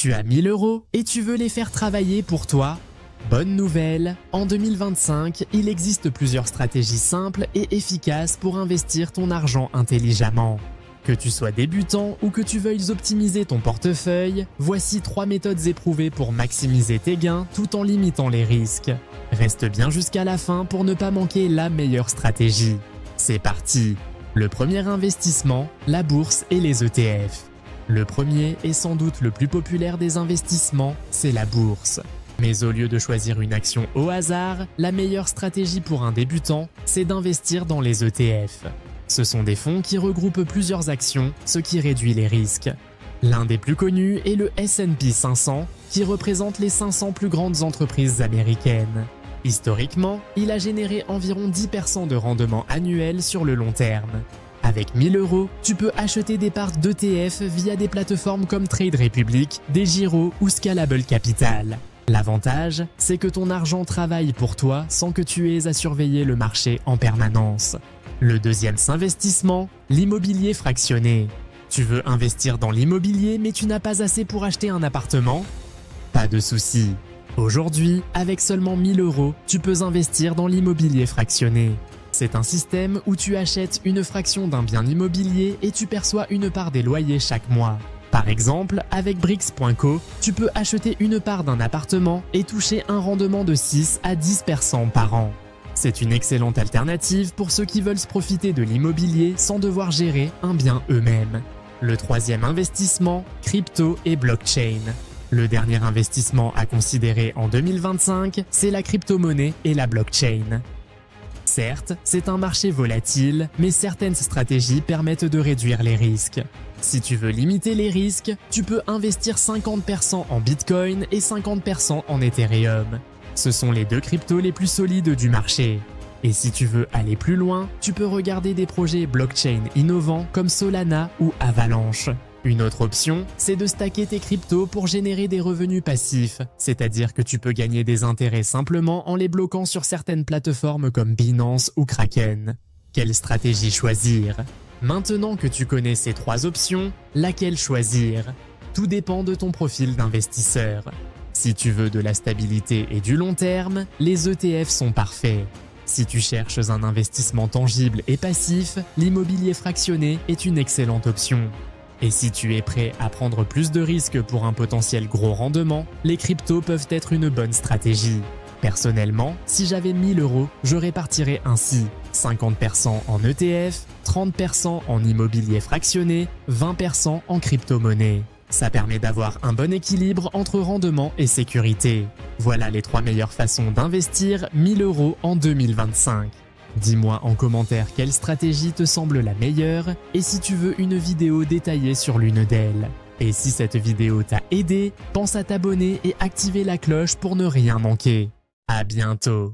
Tu as 1000 € et tu veux les faire travailler pour toi? Bonne nouvelle, en 2025, il existe plusieurs stratégies simples et efficaces pour investir ton argent intelligemment. Que tu sois débutant ou que tu veuilles optimiser ton portefeuille, voici 3 méthodes éprouvées pour maximiser tes gains tout en limitant les risques. Reste bien jusqu'à la fin pour ne pas manquer la meilleure stratégie. C'est parti! Le premier investissement, la bourse et les ETF. Le premier et sans doute le plus populaire des investissements, c'est la bourse. Mais au lieu de choisir une action au hasard, la meilleure stratégie pour un débutant, c'est d'investir dans les ETF. Ce sont des fonds qui regroupent plusieurs actions, ce qui réduit les risques. L'un des plus connus est le S&P 500, qui représente les 500 plus grandes entreprises américaines. Historiquement, il a généré environ 10% de rendement annuel sur le long terme. Avec 1000 €, tu peux acheter des parts d'ETF via des plateformes comme Trade Republic, DEGIRO ou Scalable Capital. L'avantage, c'est que ton argent travaille pour toi sans que tu aies à surveiller le marché en permanence. Le deuxième investissement, l'immobilier fractionné. Tu veux investir dans l'immobilier mais tu n'as pas assez pour acheter un appartement? Pas de souci. Aujourd'hui, avec seulement 1000 €, tu peux investir dans l'immobilier fractionné. C'est un système où tu achètes une fraction d'un bien immobilier et tu perçois une part des loyers chaque mois. Par exemple, avec Brix.co, tu peux acheter une part d'un appartement et toucher un rendement de 6 à 10% par an. C'est une excellente alternative pour ceux qui veulent se profiter de l'immobilier sans devoir gérer un bien eux-mêmes. Le troisième investissement, crypto et blockchain. Le dernier investissement à considérer en 2025, c'est la crypto-monnaie et la blockchain. Certes, c'est un marché volatile, mais certaines stratégies permettent de réduire les risques. Si tu veux limiter les risques, tu peux investir 50% en Bitcoin et 50% en Ethereum. Ce sont les deux cryptos les plus solides du marché. Et si tu veux aller plus loin, tu peux regarder des projets blockchain innovants comme Solana ou Avalanche. Une autre option, c'est de stacker tes cryptos pour générer des revenus passifs, c'est-à-dire que tu peux gagner des intérêts simplement en les bloquant sur certaines plateformes comme Binance ou Kraken. Quelle stratégie choisir? Maintenant que tu connais ces 3 options, laquelle choisir? Tout dépend de ton profil d'investisseur. Si tu veux de la stabilité et du long terme, les ETF sont parfaits. Si tu cherches un investissement tangible et passif, l'immobilier fractionné est une excellente option. Et si tu es prêt à prendre plus de risques pour un potentiel gros rendement, les cryptos peuvent être une bonne stratégie. Personnellement, si j'avais 1000 €, je répartirais ainsi 50% en ETF, 30% en immobilier fractionné, 20% en crypto-monnaie. Ça permet d'avoir un bon équilibre entre rendement et sécurité. Voilà les 3 meilleures façons d'investir 1000 € en 2025. Dis-moi en commentaire quelle stratégie te semble la meilleure et si tu veux une vidéo détaillée sur l'une d'elles. Et si cette vidéo t'a aidé, pense à t'abonner et activer la cloche pour ne rien manquer. À bientôt.